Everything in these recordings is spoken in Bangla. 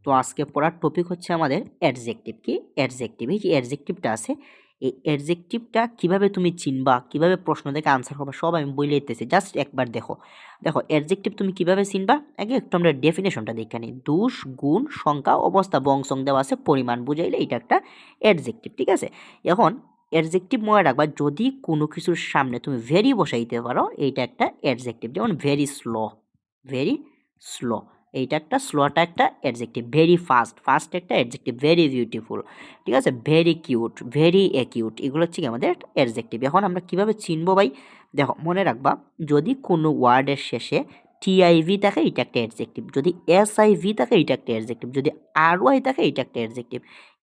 তো আজকে পড়ার টপিক হচ্ছে আমাদের অ্যাডজেক্টিভ। কি অ্যাডজেক্টিভ? এই যে অ্যাডজেক্টিভটা আছে, এই অ্যাডজেক্টিভটা কিভাবে তুমি চিনবা, কিভাবে প্রশ্ন থেকে আনসার হবে সব আমি বলে দিতেছি। জাস্ট একবার দেখো দেখো অ্যাডজেক্টিভ তুমি কিভাবে চিনবা। আগে একটু আমরা ডেফিনেশনটা দেখে নিই। দোষ, গুণ, সংখ্যা, অবস্থা, বংশং দেওয়া আছে, পরিমাণ বুঝাইলে এটা একটা অ্যাডজেক্টিভ। ঠিক আছে, এখন অ্যাডজেক্টিভ মনে রাখবা, যদি কোনো কিছুর সামনে তুমি ভেরি বসাইতে পারো এইটা একটা অ্যাডজেক্টিভ। যেমন ভেরি স্লো, ভেরি স্লো, এইটা একটা, স্লোটা একটা অ্যাডজেক্টিভ। ভেরি ফাস্ট, ফাস্ট একটা অ্যাডজেক্টিভ। ভেরি বিউটিফুল, ঠিক আছে। ভেরি কিউট, ভেরি অ্যাকিউট, এগুলো হচ্ছে কি আমাদের অ্যাডজেক্টিভ। এখন আমরা কিভাবে চিনবো ভাই? দেখো মনে রাখবা, যদি কোনো ওয়ার্ডের শেষে টিআইভি থাকে এটা একটা অ্যাডজেক্টিভ, যদি এসআইভি থাকে এটা একটা অ্যাডজেক্টিভ, যদি আরওয়াই থাকে এটা একটা অ্যাডজেক্টিভ,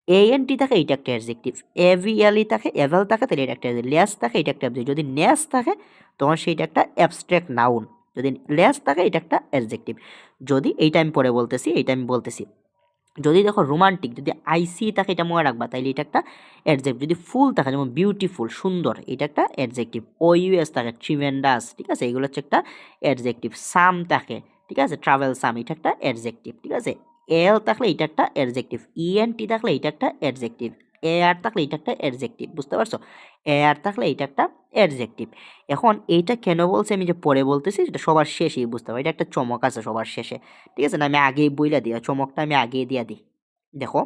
এএনটি থাকে এটা একটা অ্যাডজেক্টিভ, এভিএলই থাকে, এভেল থাকে তাহলে এটা একটা অ্যাডজেক্টিভ, লেস থাকে এটা একটা অ্যাডজেক্টিভ, যদি নেস থাকে তখন সেইটা একটা অ্যাবস্ট্রাক্ট নাউন, যদি লেস থাকে এটা একটা অ্যাডজেক্টিভ। যদি এইটা আমি পরে বলতেছি, এইটা আমি বলতেছি। যদি দেখো রোমান্টিক, যদি আইসি থাকে এটা মনে রাখবা, তাইলে এটা একটা অ্যাডজেক্টিভ। যদি ফুল থাকে যেমন বিউটিফুল, সুন্দর, এটা একটা অ্যাডজেক্টিভ। ওইউএস থাকে ট্রিমেন্ডাস, ঠিক আছে, এগুলো হচ্ছে একটা অ্যাডজেক্টিভ। সাম থাকে, ঠিক আছে, ট্রাভেল সাম, এটা একটা অ্যাডজেক্টিভ। ঠিক আছে, এল থাকলে এটা একটা অ্যাডজেক্টিভ, ইএনটি থাকলে এটা একটা অ্যাডজেক্টিভ, এ আর থাকলে এটা একটা অ্যাডজেক্টিভ। বুঝতে পারছো? এ আর থাকলে এটা একটা অ্যাডজেক্টিভ। এখন এইটা কেন বলছে আমি যে পরে বলতেছি, এটা সবার শেষেই বুঝতে পারো, এটা একটা চমক আছে সবার শেষে। ঠিক আছে না, আমি আগেই বইলা দিই, চমকটা আমি আগেই দিয়া দিই। দেখো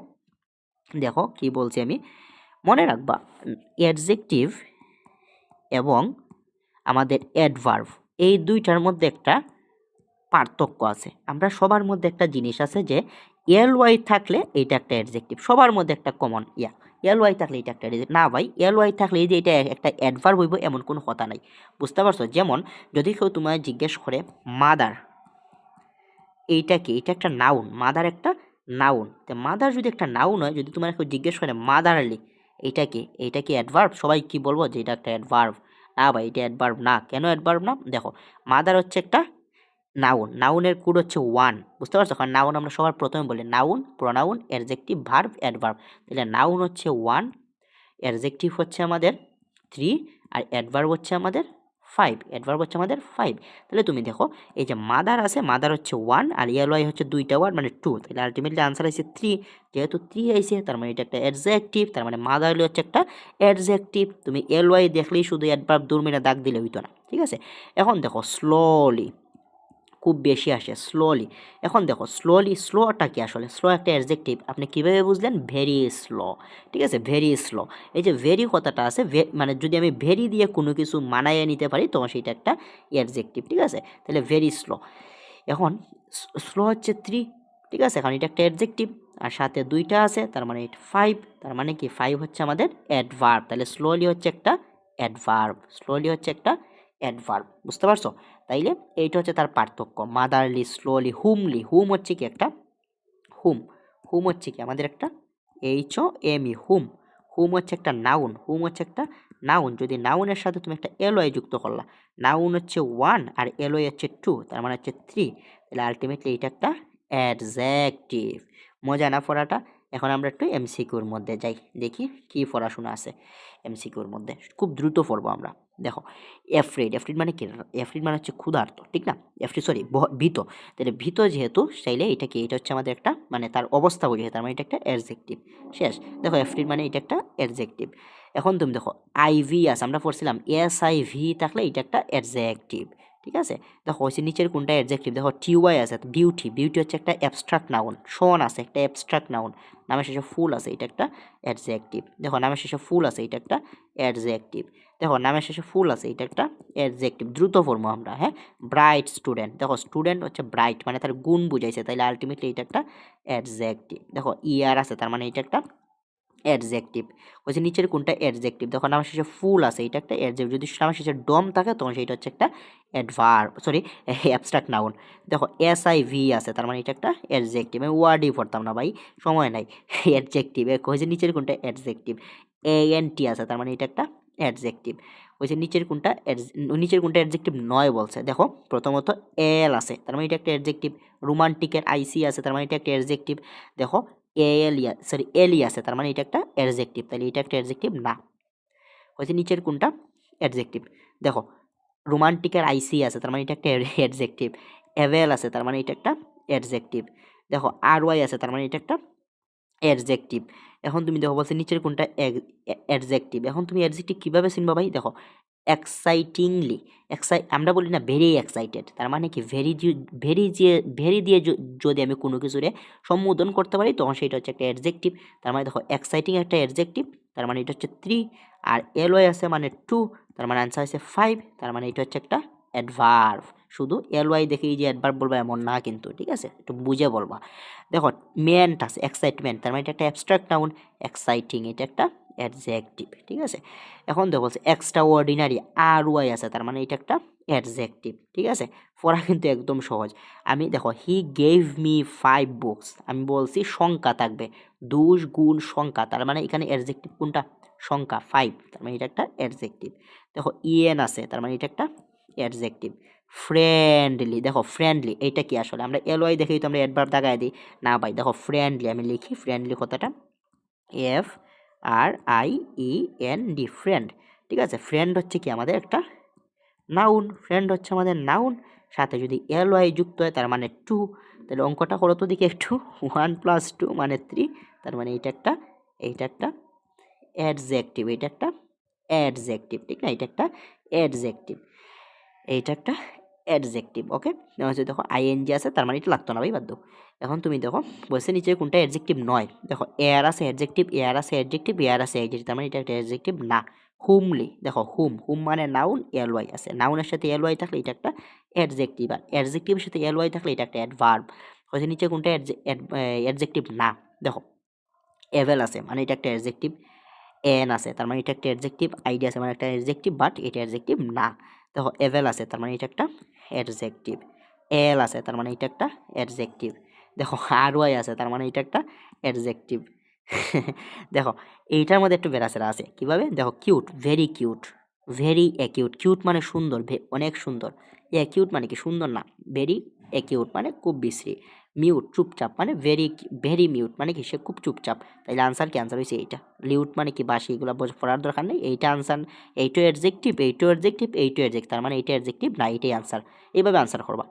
দেখো কি বলছি আমি, মনে রাখবা অ্যাডজেক্টিভ এবং আমাদের অ্যাডভার্ব, এই দুইটার মধ্যে একটা পার্থক্য আছে। আমরা সবার মধ্যে একটা জিনিস আছে যে এল ওয়াই থাকলে এইটা একটা অ্যাডজেক্টিভ, সবার মধ্যে একটা কমন এল ওয়াই থাকলে এটা একটা অ্যাডজেক্টিভ। না ভাই, এল ওয়াই থাকলে এই যে এটা একটা অ্যাডভার্ব হইব এমন কোনো কথা নাই। বুঝতে পারছো? যেমন যদি কেউ তোমায় জিজ্ঞেস করে মাদার এইটা কি, এটা একটা নাউন, মাদার একটা নাউন। তো মাদার যদি একটা নাউন হয়, যদি তোমার কেউ জিজ্ঞেস করে মাদারলি এইটা কি, এইটা কি অ্যাডভার্ব? সবাই কি বলবো যে এটা একটা অ্যাডভার্ব। না ভাই, এটা অ্যাডভার্ব না। কেন অ্যাডভার্ব না? দেখো, মাদার হচ্ছে একটা নাউন, নাউনের কোড হচ্ছে ওয়ান। বুঝতে পারছো? কারণ নাউন আমরা সবার প্রথমে বলি noun, pronoun, adjective, verb, adverb. তাহলে নাউন হচ্ছে ওয়ান, অ্যাডজেক্টিভ হচ্ছে আমাদের থ্রি, আর অ্যাডভার্ব হচ্ছে আমাদের ফাইভ। অ্যাডভার্ব হচ্ছে আমাদের ফাইভ। তাহলে তুমি দেখো, এই যে মাদার আছে, মাদার হচ্ছে ওয়ান, আর এলওয়াই হচ্ছে দুইটা ওয়ার্ড মানে টু, তাহলে আলটিমেটলি আনসার হচ্ছে থ্রি। যেহেতু থ্রি আইসে তার মানে এটা একটা অ্যাডজেক্টিভ, তার মানে মাদারলি হচ্ছে একটা অ্যাডজেক্টিভ। তুমি এলওয়াই দেখলেই শুধু অ্যাডভার্ব দূর মেরে দাগ দিলে হইতো না। ঠিক আছে, এখন দেখো স্লোলি, খুব বেশি আসে স্লোলি। এখন দেখো স্লোলি, স্লোটা কি আসলে? স্লো একটা অ্যাডজেক্টিভ, আপনি কীভাবে বুঝলেন? Very slow. ঠিক আছে, ভেরি স্লো। এই যে ভেরি কথাটা আছে, মানে যদি আমি ভেরি দিয়ে কোনো কিছু মানাইয়ে নিতে পারি তখন সেটা একটা অ্যাডজেক্টিভ। ঠিক আছে, তাহলে ভেরি স্লো। এখন স্লো হচ্ছে থ্রি, ঠিক আছে, কারণ এটা একটা অ্যাডজেক্টিভ, আর সাথে দুইটা আছে তার মানে এটা ফাইভ, তার মানে কি ফাইভ হচ্ছে আমাদের অ্যাডভার্ব। তাহলে স্লোলি হচ্ছে একটা অ্যাডভার্ব, স্লোলি হচ্ছে একটা অ্যাডভার্ব। বুঝতে পারছো? তাইলে এইটা হচ্ছে তার পার্থক্য, মাদারলি, স্লোলি, হুমলি। হুম হচ্ছে কি একটা, হুম, হুম হচ্ছে কি আমাদের একটা HOME, হুম। হুম হচ্ছে একটা নাউন, হুম হচ্ছে একটা নাউন। যদি নাউনের সাথে তুমি একটা এলওয়াই যুক্ত করলা, নাউন হচ্ছে ওয়ান আর এলওয়াই হচ্ছে টু, তার মানে হচ্ছে থ্রি, তাহলে আলটিমেটলি এটা একটা অ্যাডজেক্টিভ। মজা না পড়াটা? এখন আমরা একটু এমসিকিউর মধ্যে যাই, দেখি কি পড়াশোনা আছে এমসিকিউর মধ্যে। খুব দ্রুত পড়বো আমরা। দেখো, এফ্রেড, এফ্রিড মানে কি? এফ্রিড মানে হচ্ছে ক্ষুধার্ত, ঠিক না? এফ্রিড, সরি, ভীত। তাহলে ভীত যেহেতু, চাইলে এটা কি, এটা হচ্ছে আমাদের একটা, মানে তার অবস্থা বোঝায়, তার মানে এটা একটা অ্যাডজেক্টিভ। শেষ। দেখো এফ্রিড মানে এটা একটা অ্যাডজেক্টিভ। এখন তুমি দেখো আইভি আছে, আমরা পড়ছিলাম SIV থাকলে এটা একটা অ্যাডজেক্টিভ। ঠিক আছে, দেখো হচ্ছে নিচের কোনটা অ্যাডজেক্টিভ? দেখো TY আছে, বিউটি, বিউটি হচ্ছে একটা অ্যাবস্ট্রাক্ট নাউন। শন আছে, একটা অ্যাবস্ট্রাক্ট নাউন। নামের শেষে ফুল আছে, এটা একটা অ্যাডজেক্টিভ। দেখো নামের শেষে ফুল আছে, এটা একটা অ্যাডজেক্টিভ। দেখো নামের শেষে ফুল আছে, এটা একটা অ্যাডজেক্টিভ। দ্রুত পড়বো আমরা, হ্যাঁ। ব্রাইট স্টুডেন্ট, দেখো স্টুডেন্ট হচ্ছে ব্রাইট, মানে তার গুণ বুঝাইছে, তাইলে আলটিমেটলি এটা একটা অ্যাডজেক্টিভ। দেখো ইয়ার আছে, তার মানে এটা একটা অ্যাডজেক্টিভ। হচ্ছে নিচের কোনটা অ্যাডজেক্টিভ? দেখো নামের শেষে ফুল আছে, এটা একটা অ্যাডজেক্টিভ। যদি নামের শেষে ডম থাকে তখন সেটা হচ্ছে একটা অ্যাডভার্ব, সরি, অ্যাবস্ট্রাক্ট নাউন। দেখো SIV আছে, তার মানে এটা একটা অ্যাডজেক্টিভ। আমি ওয়ার্ডই পড়তাম না ভাই, সময় নাই। অ্যাডজেক্টিভ হয়েছে নিচের কোনটা অ্যাডজেক্টিভ। ANT আছে, তার মানে এটা একটা অ্যাডজেক্টিভ। হয়েছে নিচের কোনটা নিচের কোনটা অ্যাডজেক্টিভ নয় বলছে। দেখো প্রথমত এল আছে, তার মানে এটা একটা অ্যাডজেক্টিভ। রোমান্টিকের IC আছে, তার মানে এটা একটা অ্যাডজেক্টিভ। দেখো এলি আছে, তার মানে এটা একটা অ্যাডজেক্টিভ, তাহলে এটা একটা অ্যাডজেক্টিভ না। হচ্ছে নিচের কোনটা অ্যাডজেক্টিভ? দেখো রোমান্টিকের IC আছে, তার মানে এটা একটা অ্যাডজেক্টিভ। অ্যাভেল আছে, তার মানে এটা একটা অ্যাডজেক্টিভ। দেখো আর ওয়াই আছে, তার মানে এটা একটা অ্যাডজেক্টিভ। এখন তুমি দেখো বলছে নিচের কোনটা অ্যাডজেক্টিভ। এখন তুমি অ্যাডজেক্টিভ কীভাবে চিনবা ভাই? দেখো এক্সাইটিংলি, আমরা বলি না ভেরি এক্সাইটেড, তার মানে কি ভেরি দিয়ে যদি আমি কোনো কিছুরে সম্বোধন করতে পারি তখন সেটা হচ্ছে একটা অ্যাডজেক্টিভ। তার মানে দেখো এক্সাইটিং একটা অ্যাডজেক্টিভ, তার মানে এটা হচ্ছে 3, আর এলওয়াই আছে মানে 2, তার মানে আনসার হচ্ছে 5, তার মানে এটা হচ্ছে একটা অ্যাডভার্ব। শুধু এলওয়াই দেখেই যে অ্যাডভার্ব বলবা এমন না কিন্তু, ঠিক আছে, একটু বুঝে বলবা। দেখো মেন্ট আছে এক্সাইটমেন্ট, তার মানে এটা একটা অ্যাবস্ট্রাক্ট নাউন। এক্সাইটিং এটা একটা অ্যাডজেক্টিভ, ঠিক আছে। এখন দেখো বলছে এক্সট্রা অর্ডিনারি আর ওয়াই আছে, তার মানে এটা একটা অ্যাডজেক্টিভ, ঠিক আছে। পড়া কিন্তু একদম সহজ। আমি দেখো হি গেভ মি 5 বুকস, আমি বলছি সংখ্যা থাকবে, দুষ গুণ সংখ্যা, তার মানে এখানে অ্যাডজেক্টিভ কোনটা? সংখ্যা 5, তার মানে এটা একটা অ্যাডজেক্টিভ। দেখো ইএন আছে, তার মানে এটা একটা অ্যাডজেক্টিভ। ফ্রেন্ডলি, দেখো ফ্রেন্ডলি এইটা কি আসলে আমরা এলওয়াই দেখেই তো আমরা অ্যাডভার্ব দাগায় দিই না ভাই। দেখো ফ্রেন্ডলি আমি লিখি, ফ্রেন্ডলি কথাটা FRIEND, ফ্রেন্ড, ঠিক আছে। ফ্রেন্ড হচ্ছে কি আমাদের একটা নাউন, ফ্রেন্ড হচ্ছে আমাদের নাউন, সাথে যদি এলওয়াই যুক্ত হয় তার মানে 2, তাহলে অঙ্কটা করো তো দিকে একটু 1 + 2 মানে 3, তার মানে এইটা একটা অ্যাডজেক্টিভ, এটা একটা অ্যাডজেক্টিভ, ঠিক না, এটা একটা অ্যাডজেক্টিভ, এইটা একটা অ্যাডজেক্টিভ। ওকে, দেখো আইএনজি আছে, তার মানে এটা লাগতো না ভাই, বাদ দাও। এখন তুমি দেখো বলছে নিচে কোনটা অ্যাডজেক্টিভ নয়। দেখো এয়ার আছে অ্যাডজেক্টিভ, এয়ার আছে অ্যাডজেক্টিভ, এয়ার আছে অ্যাডজেক্টিভ, তার মানে এটা একটা অ্যাডজেক্টিভ না। হুমলি, দেখো হুম মানে নাউন, এলওয়াই আছে, নাউনের সাথে এলওয়াই থাকলে এটা একটা অ্যাডজেক্টিভ, আর অ্যাডজেক্টিভের সাথে এলওয়াই থাকলে এটা একটা অ্যাডভার্ব। হচ্ছে নিচে কোনটা অ্যাডজেক্টিভ না। দেখো এভেল আছে, মানে এটা একটা অ্যাডজেক্টিভ। এন আছে, তার মানে এটা একটা অ্যাডজেক্টিভ। আইডি আছে, মানে একটা অ্যাডজেক্টিভ, বাট এটা অ্যাডজেক্টিভ না। দেখো এভেল আছে, তার মানে এটা একটা অ্যাডজেক্টিভ। এল আছে, তার মানে এটা একটা অ্যাডজেক্টিভ। দেখো আর ওয়াই আছে, তার মানে এটা একটা অ্যাডজেক্টিভ। দেখো এইটার মধ্যে একটু বেড়াচেরা আছে, কিভাবে? দেখো cute, very cute, very acute, cute মানে সুন্দর, অনেক সুন্দর। অ্যাকিউট মানে কি সুন্দর না, ভেরি অ্যাকিউট মানে খুব বিশ্রী। মিউট চুপচাপ, মানে ভেরি মিউট মানে কি সে খুব চুপচাপ। তাইলে আনসার কি? আনসার হয়েছে এইটা। লিউট মানে কি বাসি, এগুলো পড়ার দরকার নেই, এইটা আনসার। এইটো অ্যাডজেক্টিভ, এইটো অ্যাডজেক্টিভ, এইটো অ্যাডজেক্টিভ, তার মানে এইটা অ্যাডজেক্টিভ না, এইটাই আনসার। এইভাবে আনসার করবা।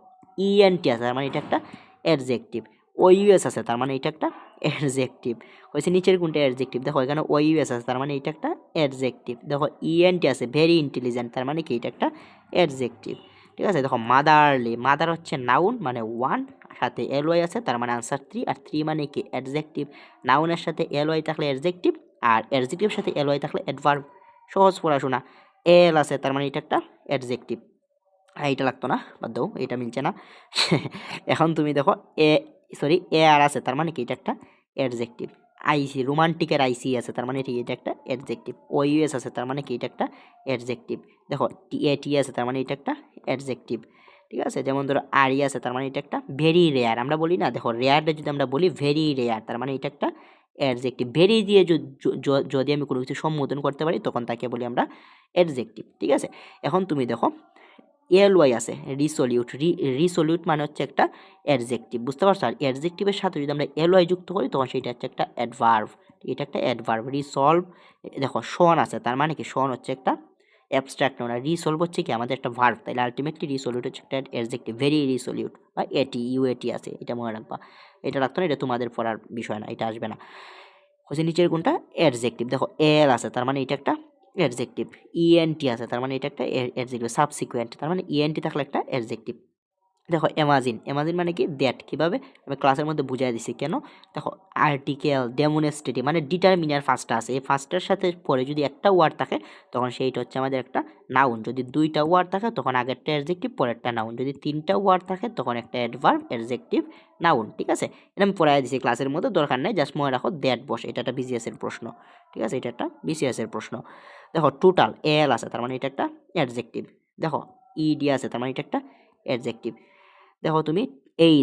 ইএনটি আছে, তার মানে এটা একটা অ্যাডজেক্টিভ। ওইউএস আছে, তার মানে এটা একটা অ্যাডজেক্টিভ। হয়েছে নিচের কোনটা অ্যাডজেক্টিভ? দেখো এখানে ওইউএস আছে, তার মানে এটা একটা অ্যাডজেক্টিভ। দেখো ইএনটি আছে, ভেরি ইন্টেলিজেন্ট, তার মানে কি এটা একটা অ্যাডজেক্টিভ, ঠিক আছে। দেখো মাদারলি, মাদার হচ্ছে নাউন মানে 1, সাথে এলওয়াই আছে, তার মানে আনসার 3, আর 3 মানে কি অ্যাডজেক্টিভ। নাউনের সাথে এলওয়াই থাকলে অ্যাডজেক্টিভ, আর অ্যাডজেক্টিভের সাথে এলওয়াই থাকলে অ্যাডভার্ব। সহজ পড়াশোনা। এল আছে, তার মানে এটা একটা অ্যাডজেক্টিভ। এইটা লাগতো না, বাদ দাও, এটা মিলছে না। এখন তুমি দেখো এ আর আছে, তার মানে কি এটা একটা অ্যাডজেক্টিভ। আইসি, রোমান্টিকের আইসি আছে, তার মানে এটা একটা অ্যাডজেক্টিভ। ওইউএস আছে, তার মানে কি এটা একটা অ্যাডজেক্টিভ। দেখো টি আছে, তার মানে এটা একটা অ্যাডজেক্টিভ, ঠিক আছে। যেমন ধরো আরি আছে, তার মানে এটা একটা ভেরি রেয়ার, আমরা বলি না, দেখো রেয়ারটা যদি আমরা বলি ভেরি রেয়ার, তার মানে এটা একটা অ্যাডজেক্টিভ। ভেরি দিয়ে যদি আমি কোনো কিছু সম্বোধন করতে পারি তখন তাকে বলি আমরা অ্যাডজেক্টিভ, ঠিক আছে। এখন তুমি দেখো এলওয়াই আছে, রিসলিউট, রিসলিউট মানে হচ্ছে একটা অ্যাডজেক্টিভ, বুঝতে পারছো? আর অ্যাডজেক্টিভের সাথে যদি আমরা এলওয়াই যুক্ত করি তখন সেটা হচ্ছে একটা অ্যাডভার্ব, এটা একটা অ্যাডভার্ব। রিসলভ, দেখো শন আছে, তার মানে কি শন হচ্ছে একটা অ্যাবস্ট্রাক্ট নাউন, আর রিসলভ হচ্ছে কি আমাদের একটা ভার্ব, তাইলে আলটিমেটলি রিসলিউট হচ্ছে একটা অ্যাডজেক্টিভ। ভেরি রিসলিউট বা ইউএটি আছে, এটা মনে রাখবা। এটা রাখতো না, এটা তোমাদের পড়ার বিষয় না, এটা আসবে না। হচ্ছে নিচের কোনটা অ্যাডজেক্টিভ? দেখো এল আছে, তার মানে এটা একটা অ্যাডজেক্টিভ। ইএনটি আছে, তার মানে এটা একটা অ্যাডজেক্টিভ। সাবসিকুয়েন্ট, তার মানে ইএনটি থাকলে একটা অ্যাডজেক্টিভ। দেখো অ্যামাজিন, অ্যামাজিন মানে কি দ্যাট, কীভাবে আমি ক্লাসের মধ্যে বুঝাই দিছি কেন। দেখো আর্টিকেল, ডেমনস্ট্রেটিভ মানে ডিটারমিনার ফার্স্টটা আছে, এই ফার্স্টের সাথে পরে যদি একটা ওয়ার্ড থাকে তখন সেইটা হচ্ছে আমাদের একটা নাউন। যদি দুইটা ওয়ার্ড থাকে তখন আগেরটা অ্যাডজেক্টিভ, পরেরটা নাউন। যদি তিনটা ওয়ার্ড থাকে তখন একটা অ্যাডভার্ব, অ্যাডজেক্টিভ, নাউন, ঠিক আছে। এটা আমি পড়াই দিছি ক্লাসের মধ্যে, দরকার নেই, জাস্ট মনে রাখো দ্যাট বসে, এটা একটা বিসিএস এর প্রশ্ন, ঠিক আছে, এটা একটা বিসিএস এর প্রশ্ন। দেখো টোটাল, এল আছে, তার মানে এটা একটা অ্যাডজেক্টিভ। দেখো ইডি আছে, তার মানে এটা একটা অ্যাডজেক্টিভ। দেখো তুমি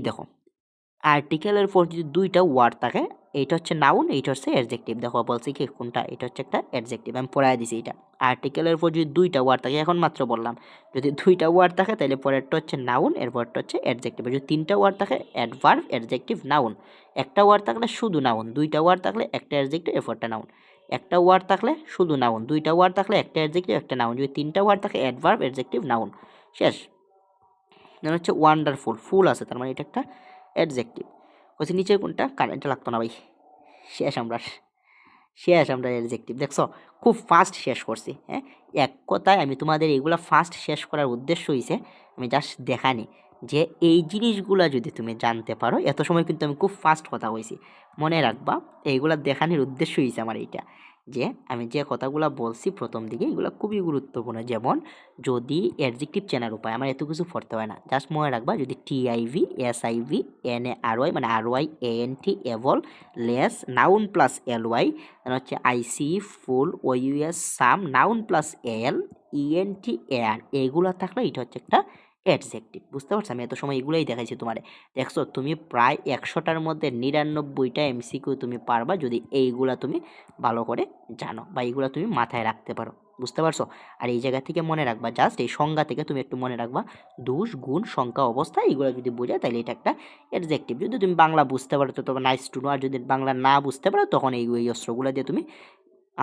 দেখো আর্টিকেলের পর যদি দুইটা ওয়ার্ড থাকে, এইটা হচ্ছে নাউন, এইটা হচ্ছে অ্যাডজেক্টিভ। দেখো বলছি কি কোনটা, এটা হচ্ছে একটা অ্যাডজেক্টিভ, আমি পড়াই দিছি এটা। আর্টিকেলের পর যদি দুইটা ওয়ার্ড থাকে, এখন মাত্র বললাম, যদি দুইটা ওয়ার্ড থাকে তাহলে পরেরটা হচ্ছে নাউন, এরপরটা হচ্ছে অ্যাডজেক্টিভ। যদি তিনটা ওয়ার্ড থাকে অ্যাডভার্ব, অ্যাডজেক্টিভ, নাউন। একটা ওয়ার্ড থাকলে শুধু নাউন, দুইটা ওয়ার্ড থাকলে একটা অ্যাডজেক্টিভ, এরপরটা নাউন। একটা ওয়ার্ড থাকলে শুধু নাউন, দুইটা ওয়ার্ড থাকলে একটা অ্যাডজেক্টিভ, একটা নাউন। যদি তিনটা ওয়ার্ড থাকে অ্যাডভার্ব, অ্যাডজেক্টিভ, নাউন, শেষ। দেন হচ্ছে ওয়ান্ডারফুল, ফুল আছে, তার মানে এটা একটা অ্যাডজেক্টিভ। কইছি নিচের কোনটা, কারেন্টটা লাগতো না ভাই, শেষ আমরা অ্যাডজেক্টিভ। দেখছো খুব ফাস্ট শেষ করছি, হ্যাঁ। এক কথায় আমি তোমাদের এইগুলা ফাস্ট শেষ করার উদ্দেশ্য হইছে আমি জাস্ট দেখানি যে এই জিনিসগুলা যদি তুমি জানতে পারো, এত সময় কিন্তু আমি খুব ফাস্ট কথা কইছি, মনে রাখবা এইগুলা দেখানোর উদ্দেশ্য হইছে আমার এইটা, যে আমি যে কথাগুলা বলছি প্রথম দিকে এগুলো খুবই গুরুত্বপূর্ণ। যেমন যদি অ্যাডজেক্টিভ চেনার উপায়, আমার এত কিছু পড়তে হয় না, জাস্ট মনে রাখবা যদি TIV SIV NARY মানে RY ANT able less noun plus LY, হচ্ছে IC ful OUS some noun plus AL ENT এয়ার, এইগুলো থাকলে এটা হচ্ছে একটা অ্যাডজেক্টিভ। বুঝতে পারছো, আমি এত সময় এগুলোই দেখাইছি তোমারে। দেখছো তুমি প্রায় 100টার মধ্যে 99টা MCQ তুমি পারবা যদি এইগুলা তুমি ভালো করে জানো বা এইগুলা তুমি মাথায় রাখতে পারো। বুঝতে পারছো। আর এই জায়গা থেকে মনে রাখবা, জাস্ট এই সংজ্ঞা থেকে তুমি একটু মনে রাখবা দোষ গুণ সংখ্যা অবস্থা এইগুলো যদি বোঝায় তাহলে এটা একটা অ্যাডজেক্টিভ। যদি তুমি বাংলা বুঝতে পারো তো তবে নাইস টু নো, আর যদি বাংলা না বুঝতে পারো তখন এই অস্ত্রগুলো দিয়ে তুমি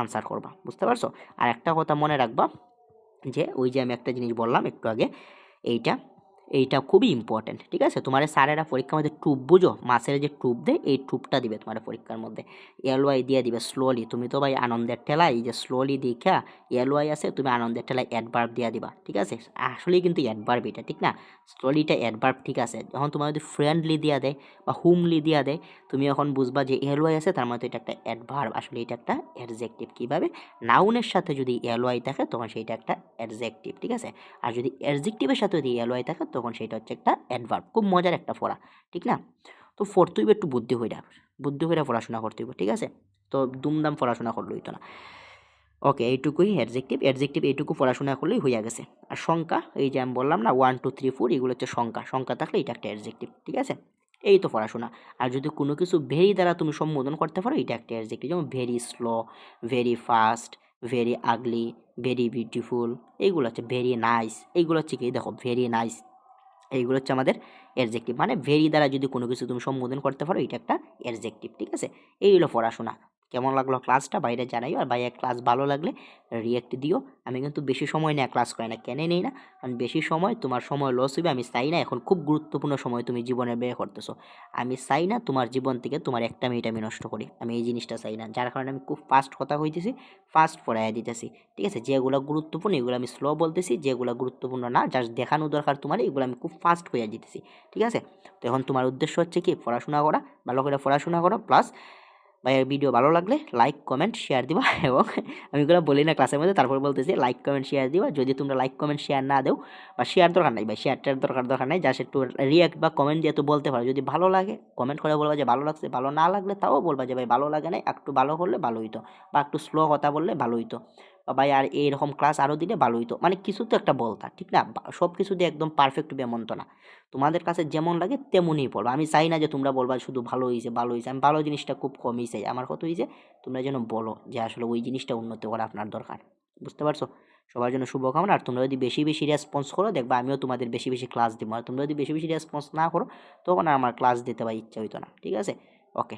আনসার করবা। বুঝতে পারছো। আর একটা কথা মনে রাখবা যে ওই যে আমি একটা জিনিস বললাম একটু আগে, এইটা এইটা খুবই ইম্পর্টেন্ট, ঠিক আছে। তোমার স্যারেরা পরীক্ষার মধ্যে টুপ বুঝো, মাছের যে টুপ দেয় এই টুপটা দিবে তোমার পরীক্ষার মধ্যে, LY দিয়ে দিবে স্লোলি। তুমি তো ভাই আনন্দের ঠেলায় এই যে স্লোলি দেখা LY আছে, তুমি আনন্দের ঠেলায় অ্যাডভার্ব দিয়ে দিবা, ঠিক আছে। আসলেই কিন্তু অ্যাডভার্ব এটা, ঠিক না, স্লোলিটা অ্যাডভার্ব, ঠিক আছে। যখন তোমার যদি ফ্রেন্ডলি দিয়া দেয় বা হুমলি দিয়া দেয়, তুমি এখন বুঝবা যে LY আছে তার মধ্যে এটা একটা অ্যাডভার্ব, আসলে এটা একটা অ্যাডজেক্টিভ। কীভাবে, নাউনের সাথে যদি LY থাকে তখন সেইটা একটা অ্যাডজেক্টিভ, ঠিক আছে। আর যদি অ্যাডজেক্টিভের সাথে যদি LY থাকে তখন সেটা হচ্ছে একটা অ্যাডভার্ব। খুব মজার একটা পড়া, ঠিক না। তো পড়তে হইবে একটু বুদ্ধি হইরা পড়াশোনা করতে হইব, ঠিক আছে। তো দুমদাম পড়াশোনা করলে হইতো না। ওকে, এইটুকুই অ্যাডজেক্টিভ এইটুকু পড়াশোনা করলেই হইয়া গেছে। আর সংখ্যা, এই যে আমি বললাম না 1 2 3 4 এগুলো হচ্ছে সংখ্যা থাকলে এটা একটা অ্যাডজেক্টিভ, ঠিক আছে। এই তো পড়াশোনা। আর যদি কোনো কিছু ভেরি দ্বারা তুমি সম্বোধন করতে পারো এটা একটা অ্যাডজেক্টিভ, যেমন very slow, very fast, very ugly, very beautiful, এইগুলো হচ্ছে ভেরি নাইস, এইগুলো হচ্ছে কি দেখো ভেরি নাইস, এইগুলো হচ্ছে আমাদের অ্যাডজেক্টিভ। মানে ভেরি দ্বারা যদি কোনো কিছু তুমি সম্বোধন করতে পারো এটা একটা অ্যাডজেক্টিভ, ঠিক আছে। এই হলো পড়াশোনা। কেমন লাগলো ক্লাসটা বাইরে জানাইও, আর ভাইয়া ক্লাস ভালো লাগলে রিয়েক্ট দিও। আমি কিন্তু বেশি সময় নেওয়া ক্লাস করি না, কেন নেই না, কারণ বেশি সময় তোমার সময় লস হইবে। আমি চাই না, এখন খুব গুরুত্বপূর্ণ সময় তুমি জীবনে ব্যয় করতেছো, আমি চাই না তোমার জীবন থেকে তোমার একটা মিনিট আমি নষ্ট করি, আমি এই জিনিসটা চাই না। যার কারণে আমি খুব ফাস্ট কথা কইতেছি, ফাস্ট পড়াইয়া দিতেছি, ঠিক আছে। যেগুলো গুরুত্বপূর্ণ এগুলো আমি স্লো বলতেছি, যেগুলো গুরুত্বপূর্ণ না জাস্ট দেখানো দরকার তোমার এগুলো আমি খুব ফাস্ট কইয়া দিতেছি, ঠিক আছে। তো এখন তোমার উদ্দেশ্য হচ্ছে কি পড়াশোনা করা, ভালো করে পড়াশোনা করো, প্লাস ভাইয়ের ভিডিও ভালো লাগলে লাইক কমেন্ট শেয়ার দিবা। এবং আমি এগুলো বলি না ক্লাসের মধ্যে, তারপর বলতেছি লাইক কমেন্ট শেয়ার দিবা। যদি তোমরা লাইক কমেন্ট শেয়ার না দাও বা শেয়ার দরকার নাই, বা শেয়ারটার দরকার নাই, জাস্ট একটু রিয়াক্ট বা কমেন্ট দিয়ে তো বলতে পারো। যদি ভালো লাগে কমেন্ট করে বলবা যে ভালো লাগছে, ভালো না লাগলে তাও বলবা যে ভাই ভালো লাগে নাই, একটু ভালো করলে ভালো হইতো, বা একটু স্লো কথা বললে ভালো হইতো, বা ভাই আর এইরকম ক্লাস আরও দিলে ভালো হইতো। মানে কিছু তো একটা বলতা, ঠিক না। সব কিছু দিয়ে একদম পারফেক্ট হবে এমন তো না, তোমাদের কাছে যেমন লাগে তেমনই পড়বা। আমি চাই না যে তোমরা বলবা শুধু ভালো হয়েছে ভালো হয়েছে, আমি ভালো জিনিসটা খুব কমই চাই। আমার কত হয়েছে তোমরা যেন বলো যে আসলে ওই জিনিসটা উন্নতি করা আপনার দরকার। বুঝতে পারছো। সবার জন্য শুভকামনা। আর তোমরা যদি বেশি বেশি রেসপন্স করো দেখবা আমিও তোমাদের বেশি বেশি ক্লাস দিব। আর তোমরা যদি বেশি বেশি রেসপন্স না করো তখন আর আমার ক্লাস দিতে বা ইচ্ছা হইতো না, ঠিক আছে। ওকে।